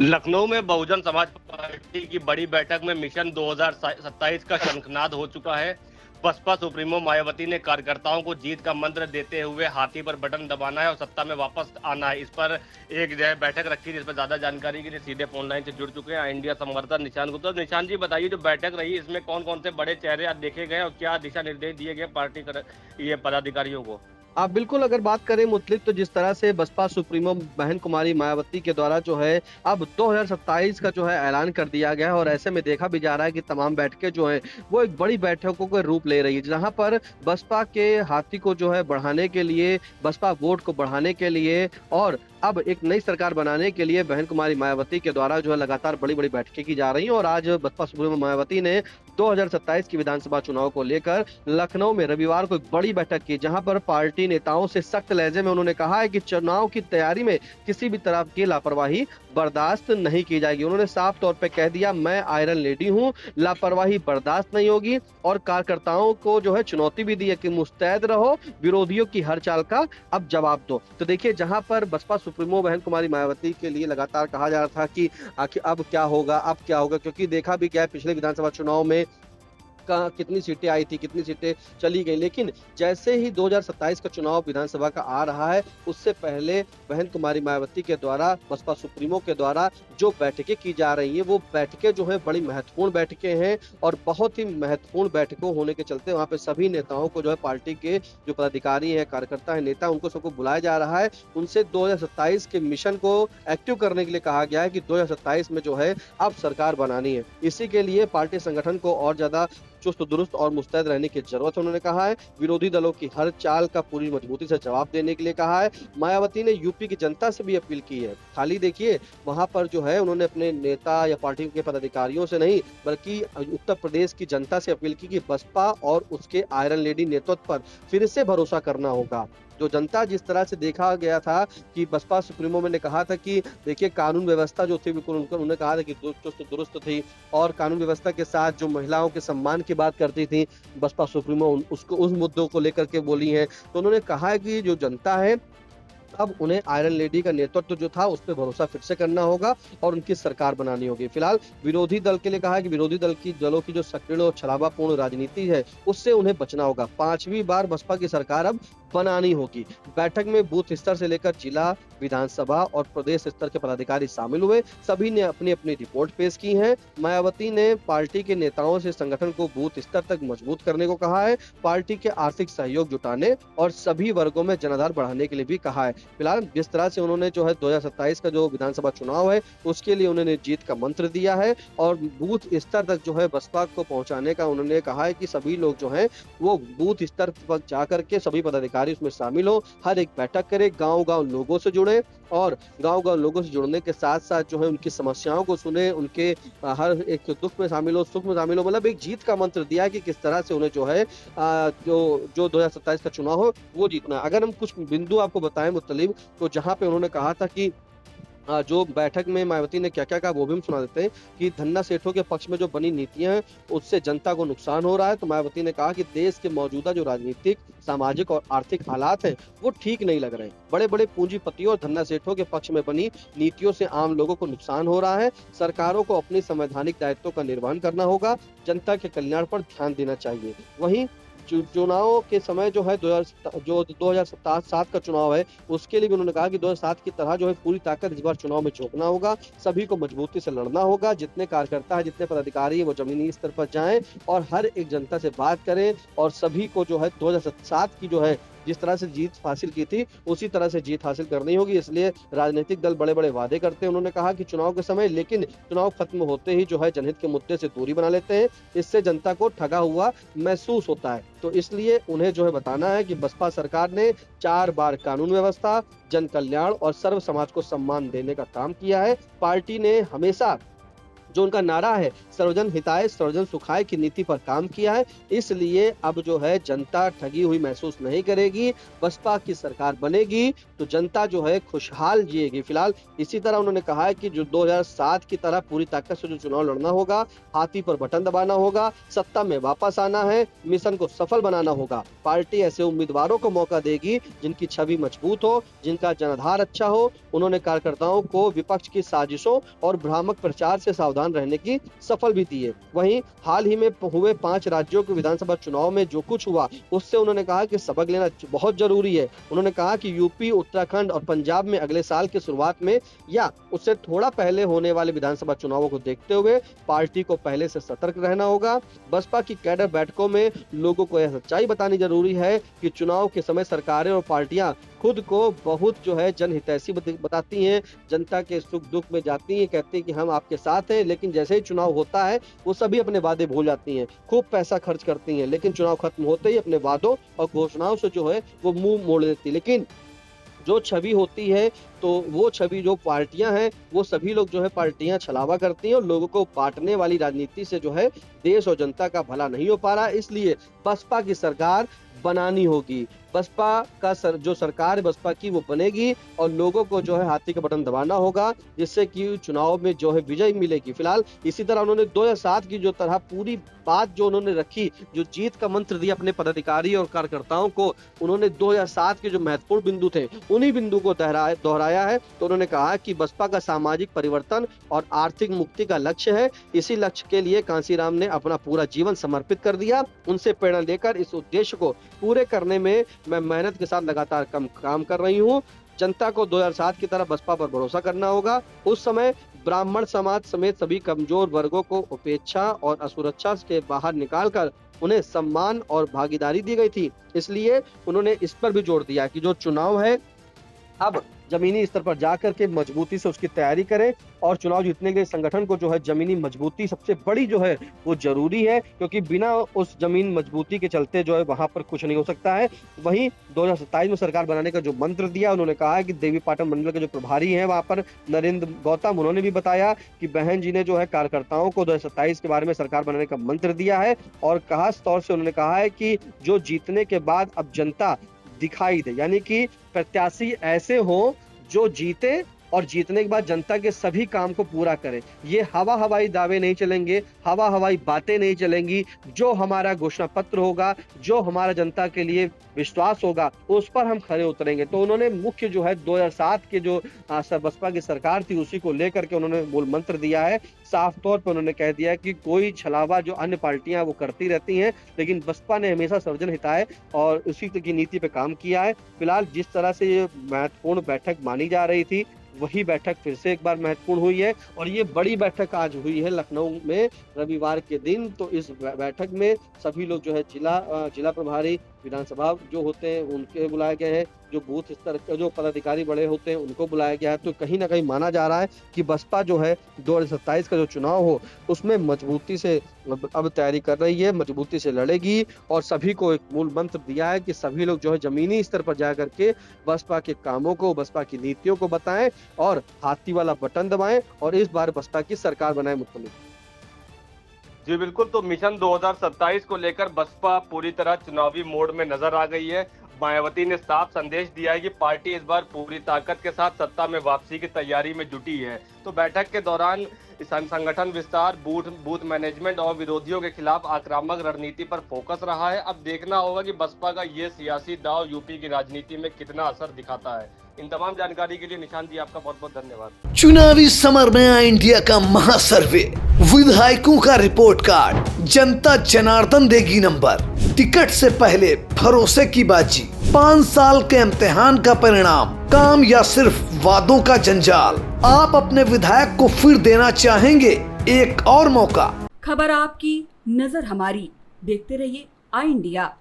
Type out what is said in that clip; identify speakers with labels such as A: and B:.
A: लखनऊ में बहुजन समाज पार्टी की बड़ी बैठक में मिशन 2027 का शंखनाद हो चुका है। बसपा सुप्रीमो मायावती ने कार्यकर्ताओं को जीत का मंत्र देते हुए हाथी पर बटन दबाना है और सत्ता में वापस आना है। इस पर एक जो है बैठक रखी, जिस पर ज्यादा जानकारी के लिए सीधे फोन लाइन से जुड़ चुके हैं इंडिया संवाददाता निशान गुप्ता। निशान जी, बताइए, जो बैठक रही इसमें कौन कौन से बड़े चेहरे आज देखे गए और क्या दिशा निर्देश दिए गए पार्टी ये पदाधिकारियों को?
B: आप बिल्कुल अगर बात करें मुतलिक, तो जिस तरह से बसपा सुप्रीमो बहन कुमारी मायावती के द्वारा जो है अब 2027 का जो है ऐलान कर दिया गया है, और ऐसे में देखा भी जा रहा है कि तमाम बैठकें जो है वो एक बड़ी बैठकों का रूप ले रही है, जहां पर बसपा के हाथी को जो है बढ़ाने के लिए, बसपा वोट को बढ़ाने के लिए और अब एक नई सरकार बनाने के लिए बहन कुमारी मायावती के द्वारा जो है लगातार बड़ी बड़ी बैठकें की जा रही हैं। और आज बसपा सुप्रीमो मायावती ने 2027 की विधानसभा चुनाव को लेकर लखनऊ में रविवार को एक बड़ी बैठक की, जहां पर पार्टी नेताओं से सख्त लहजे में उन्होंने कहा है कि चुनाव की तैयारी में किसी भी तरह की लापरवाही बर्दाश्त नहीं की जाएगी। उन्होंने साफ तौर पर कह दिया, मैं आयरन लेडी हूं, लापरवाही बर्दाश्त नहीं होगी। और कार्यकर्ताओं को जो है चुनौती भी दी है कि मुस्तैद रहो, विरोधियों की हर चाल का अब जवाब दो। तो देखिए, जहां पर बसपा सुप्रीमो बहन कुमारी मायावती के लिए लगातार कहा जा रहा था कि आखिर अब क्या होगा, अब क्या होगा, क्योंकि देखा भी गया पिछले विधानसभा चुनाव में कितनी सीटें आई थी, कितनी सीटें चली गई, लेकिन जैसे ही 2027 का चुनाव विधानसभा का आ रहा है, उससे पहले बहन कुमारी मायावती के द्वारा, बसपा सुप्रीमो के द्वारा जो बैठकें की जा रही हैं, वो बैठकें जो है बड़ी महत्वपूर्ण बैठकें हैं। और बहुत ही महत्वपूर्ण बैठकों होने के चलते वहां पे सभी नेताओं को जो है, पार्टी के जो पदाधिकारी हैं, कार्यकर्ता हैं, नेता, उनको सबको बुलाया जा रहा है। उनसे 2027 के मिशन को एक्टिव करने के लिए कहा गया है कि 2027 में जो है अब सरकार बनानी है। इसी के लिए पार्टी संगठन को और ज्यादा चुस्त दुरुस्त और मुस्तैद रहने की जरूरत है, उन्होंने कहा है। विरोधी दलों की हर चाल का पूरी मजबूती से जवाब देने के लिए कहा है। मायावती ने यूपी की जनता से भी अपील की है। खाली देखिए, वहां पर जो है उन्होंने अपने नेता या पार्टी के पदाधिकारियों से नहीं, बल्कि उत्तर प्रदेश की जनता से अपील की कि बसपा और उसके आयरन लेडी नेतृत्व पर फिर से भरोसा करना होगा। जो जनता जिस तरह से देखा गया था कि बसपा सुप्रीमो ने कहा था कि देखिए, कानून व्यवस्था जो थी बिल्कुल उन्होंने कहा था कि चुस्त दुरुस्त थी, और कानून व्यवस्था के साथ जो महिलाओं के सम्मान की बात करती थी बसपा सुप्रीमो, उसको उस मुद्दों को लेकर के बोली है। तो उन्होंने कहा है कि जो जनता है, अब उन्हें आयरन लेडी का नेतृत्व जो था उस पर भरोसा फिर से करना होगा और उनकी सरकार बनानी होगी। फिलहाल विरोधी दल के लिए कहा है कि विरोधी दलों की जो सक्रिय और छलावापूर्ण राजनीति है, उससे उन्हें बचना होगा। 5वीं बार बसपा की सरकार अब बनानी होगी। बैठक में बूथ स्तर से लेकर जिला, विधानसभा और प्रदेश स्तर के पदाधिकारी शामिल हुए। सभी ने अपनी अपनी रिपोर्ट पेश की है। मायावती ने पार्टी के नेताओं से संगठन को बूथ स्तर तक मजबूत करने को कहा है, पार्टी के आर्थिक सहयोग जुटाने और सभी वर्गों में जनाधार बढ़ाने के लिए भी कहा है। फिलहाल जिस तरह से उन्होंने जो है 2027 का जो विधानसभा चुनाव है, उसके लिए उन्होंने जीत का मंत्र दिया है और बूथ स्तर तक जो है बसपा को पहुंचाने का उन्होंने कहा है कि सभी लोग जो हैं वो बूथ स्तर पर जाकर के सभी पदाधिकारी उसमें शामिल हो, हर एक बैठक करे, गांव-गांव लोगों से जुड़े और गांव-गांव लोगों से जुड़ने के साथ-साथ जो है उनकी समस्याओं को सुने, उनके हर एक दुख में शामिल हो, सुख में शामिल हो। मतलब एक जीत का मंत्र दिया है कि किस तरह से उन्हें जो है जो 2027 का चुनाव हो वो जीतना है। अगर हम कुछ बिंदु आपको बताएं मुत्तलिब, तो जहां पे उन्होंने कहा था कि जो बैठक में मायावती ने क्या-क्या कहा वो भी हम सुना देते हैं कि धन्ना सेठों के पक्ष में जो बनी नीतियां हैं उससे जनता को नुकसान हो रहा है। तो मायावती ने कहा कि देश के मौजूदा जो राजनीतिक, सामाजिक और आर्थिक हालात हैं वो ठीक नहीं लग रहे हैं। बड़े-बड़े पूंजीपतियों और धन्ना सेठों के पक्ष में बनी नीतियों से आम लोगों को नुकसान हो रहा है। सरकारों को अपने संवैधानिक दायित्वों का निर्वहन करना होगा, जनता के कल्याण पर ध्यान देना चाहिए। वहीं चुनाव के समय जो है 2007 का चुनाव है, उसके लिए भी उन्होंने कहा कि 2007 की तरह जो है पूरी ताकत इस बार चुनाव में झोंकना होगा, सभी को मजबूती से लड़ना होगा। जितने कार्यकर्ता है, जितने पदाधिकारी है, वो जमीनी स्तर पर जाएं और हर एक जनता से बात करें और सभी को जो है 2007 की जो है जिस तरह से जीत हासिल की थी उसी तरह से जीत हासिल करनी होगी। इसलिए राजनीतिक दल बड़े-बड़े वादे करते हैं, उन्होंने कहा कि चुनाव के समय, लेकिन चुनाव खत्म होते ही जो है जनहित के मुद्दे से दूरी बना लेते हैं। इससे जनता को ठगा हुआ महसूस होता है। तो इसलिए उन्हें जो है बताना है कि बसपा सरकार ने 4 बार कानून व्यवस्था, जन कल्याण और सर्व समाज को सम्मान देने का काम किया है। पार्टी ने हमेशा जो उनका नारा है सर्वजन हिताय सर्वजन सुखाय की नीति पर काम किया है। इसलिए अब जो है जनता ठगी हुई महसूस नहीं करेगी। बसपा की सरकार बनेगी तो जनता जो है खुशहाल जिएगी। फिलहाल इसी तरह उन्होंने कहा है कि जो 2007 की तरह पूरी ताकत से जो चुनाव लड़ना होगा, हाथी पर बटन दबाना होगा, सत्ता में वापस आना है, मिशन को सफल बनाना होगा। पार्टी ऐसे उम्मीदवारों को मौका देगी जिनकी छवि मजबूत हो, जिनका जनाधार अच्छा हो। उन्होंने कार्यकर्ताओं को विपक्ष की साजिशों और भ्रामक प्रचार से सावधान रहने की सफल भी दी है। वहीं हाल ही में हुए 5 राज्यों के विधानसभा चुनाव में जो कुछ हुआ उससे उन्होंने कहा कि सबक लेना बहुत जरूरी है। उन्होंने कहा कि यूपी, उत्तराखंड और पंजाब में अगले साल की शुरुआत में या उससे थोड़ा पहले होने वाले विधानसभा चुनावों को देखते हुए पार्टी को पहले से सतर्क रहना होगा। बसपा की कैडर बैठकों में लोगों को यह सच्चाई बतानी जरूरी है कि चुनाव के समय सरकारें और पार्टियां खुद को बहुत जो है जनहितैषी बताती हैं, जनता के सुख दुख में जाती हैं, कहती हैं कि हम आपके साथ हैं, लेकिन जैसे ही चुनाव होता है वो सभी अपने वादे भूल जाती हैं, खूब पैसा खर्च करती हैं, लेकिन चुनाव खत्म होते ही अपने वादों और घोषणाओं से जो है वो मुंह मोड़ देती। लेकिन जो छवि होती है तो वो छवि जो पार्टियां हैं वो सभी लोग जो है पार्टियां छलावा करती हैं और लोगों को बांटने वाली राजनीति से जो है देश और जनता का भला नहीं हो पा रहा। इसलिए बसपा की सरकार बनानी होगी। बसपा का जो सरकार है बसपा की वो बनेगी और लोगों को जो है हाथी का बटन दबाना होगा जिससे कि चुनाव में जो है विजय मिलेगी। फिलहाल इसी तरह उन्होंने 2007 की जो तरह पूरी बात जो उन्होंने रखी, जो जीत का मंत्र दिया अपने पदाधिकारी और कार्यकर्ताओं को, उन्होंने 2007 के जो महत्वपूर्ण बिंदु थे उन्हीं बिंदु को दोहराया है। तो उन्होंने कहा कि बसपा का सामाजिक परिवर्तन और आर्थिक मुक्ति का लक्ष्य है। इसी लक्ष्य के लिए कांसीराम ने अपना पूरा जीवन समर्पित कर दिया। उनसे प्रेरणा लेकर इस उद्देश्य को पूरे करने में मैं मेहनत के साथ लगातार काम कर रही हूँ। जनता को 2007 की तरह बसपा पर भरोसा करना होगा। उस समय ब्राह्मण समाज समेत सभी कमजोर वर्गों को उपेक्षा और असुरक्षा के बाहर निकालकर उन्हें सम्मान और भागीदारी दी गई थी। इसलिए उन्होंने इस पर भी जोर दिया कि जो चुनाव है अब जमीनी स्तर पर जाकर के मजबूती से उसकी तैयारी करें और चुनाव जीतने के लिए संगठन को जो है जमीनी मजबूती सबसे बड़ी जो है वो जरूरी है, क्योंकि बिना उस जमीन मजबूती के चलते जो है वहां पर कुछ नहीं हो सकता है। वहीं 2027 में सरकार बनाने का जो मंत्र दिया, उन्होंने कहा है कि देवीपाटन मंडल के जो प्रभारी हैं वहां पर नरेंद्र गौतम, उन्होंने भी बताया कि बहन जी ने जो है कार्यकर्ताओं को 2027 के बारे में सरकार बनाने का मंत्र दिया है और खास तौर से उन्होंने कहा है कि जो जीतने के बाद अब जनता दिखाई दे, यानी कि प्रत्याशी ऐसे हो जो जीते और जीतने के बाद जनता के सभी काम को पूरा करे। ये हवा हवाई दावे नहीं चलेंगे, हवा हवाई बातें नहीं चलेंगी। जो हमारा घोषणा पत्र होगा, जो हमारा जनता के लिए विश्वास होगा, उस पर हम खरे उतरेंगे। तो उन्होंने मुख्य जो है 2007 के जो बसपा की सरकार थी उसी को लेकर के उन्होंने मूल मंत्र दिया है। साफ तौर पर उन्होंने कह दिया कि कोई छलावा जो अन्य पार्टियां वो करती रहती हैं, लेकिन बसपा ने हमेशा सर्वजन हिताय और उसी की नीति पे काम किया है। फिलहाल जिस तरह से ये महत्वपूर्ण बैठक मानी जा रही थी वही बैठक फिर से एक बार महत्वपूर्ण हुई है और ये बड़ी बैठक आज हुई है लखनऊ में रविवार के दिन। तो इस बैठक में सभी लोग जो है जिला प्रभारी विधानसभा जो होते हैं उनके बुलाए गए हैं, जो बूथ स्तर के जो पदाधिकारी बड़े होते हैं उनको बुलाया गया है। तो कहीं ना कहीं माना जा रहा है कि बसपा जो है 2027 का जो चुनाव हो उसमें मजबूती से अब तैयारी कर रही है, मजबूती से लड़ेगी और सभी को एक मूल मंत्र दिया है कि सभी लोग जो है जमीनी स्तर पर जा करके बसपा के कामों को, बसपा की नीतियों को बताएं और हाथी वाला बटन दबाएं और इस बार बसपा की सरकार बनाए। मुत्तलिब
A: जी बिल्कुल, तो मिशन 2027 को लेकर बसपा पूरी तरह चुनावी मोड में नजर आ गई है। मायावती ने साफ संदेश दिया है कि पार्टी इस बार पूरी ताकत के साथ सत्ता में वापसी की तैयारी में जुटी है। तो बैठक के दौरान संगठन विस्तार, बूथ मैनेजमेंट और विरोधियों के खिलाफ आक्रामक रणनीति पर फोकस रहा है। अब देखना होगा कि बसपा का ये सियासी दांव यूपी की राजनीति में कितना असर दिखाता है। इन तमाम जानकारी के लिए निशांत जी आपका बहुत बहुत धन्यवाद।
C: चुनावी समर में आया इंडिया का महासर्वे, विधायकों का रिपोर्ट कार्ड, जनता जनार्दन देगी नंबर, टिकट से पहले भरोसे की बाजी, 5 साल के इम्तिहान का परिणाम, काम या सिर्फ वादों का जंजाल। आप अपने विधायक को फिर देना चाहेंगे एक और मौका।
D: खबर आपकी, नजर हमारी, देखते रहिए आई इंडिया।